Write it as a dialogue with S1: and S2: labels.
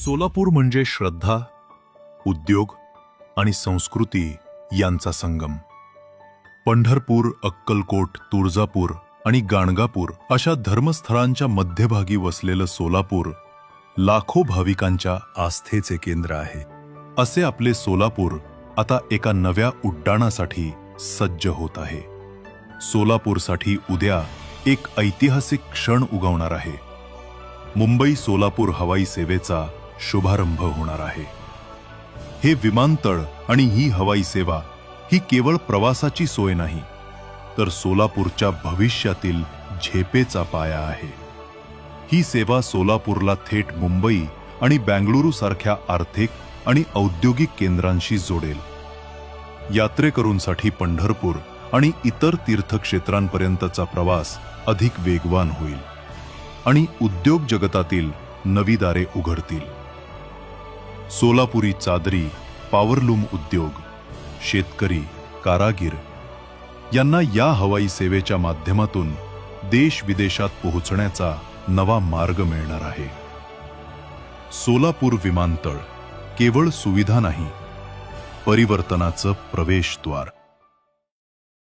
S1: सोलापूर म्हणजे श्रद्धा, उद्योग आणि संस्कृती यांचा संगम. पंढरपूर, अक्कलकोट, तुळजापूर आणि गाणगापूर अशा धर्मस्थळांच्या मध्यभागी वसलेलं सोलापूर लाखो भाविकांच्या आस्थेचे केंद्र आहे. असे आपले सोलापूर आता एका नव्या उड्डाणासाठी सज्ज होत आहे. सोलापूरसाठी उद्या एक ऐतिहासिक क्षण उगवणार आहे. मुंबई सोलापूर हवाई सेवेचा शुभारंभ होणार आहे. हे विमानतळ आणि ही हवाई सेवा ही केवळ प्रवासाची सोय नाही, तर सोलापूरच्या भविष्यातील झेपेचा पाया आहे. ही सेवा सोलापूरला थेट मुंबई आणि बेंगळुरू सारख्या आर्थिक आणि औद्योगिक केंद्रांशी जोडेल. यात्रेकरूंसाठी पंढरपूर आणि इतर तीर्थक्षेत्रांपर्यंतचा प्रवास अधिक वेगवान होईल आणि उद्योग जगतातील नवी दारे उघडतील. सोलापुरी चादरी, पॉवरलूम उद्योग, शेतकरी, कारागीर यांना या हवाई सेवेच्या माध्यमातून देश विदेशात पोहोचण्याचा नवा मार्ग मिळणार आहे. सोलापूर विमानतळ केवळ सुविधा नाही, परिवर्तनाचं प्रवेशद्वार.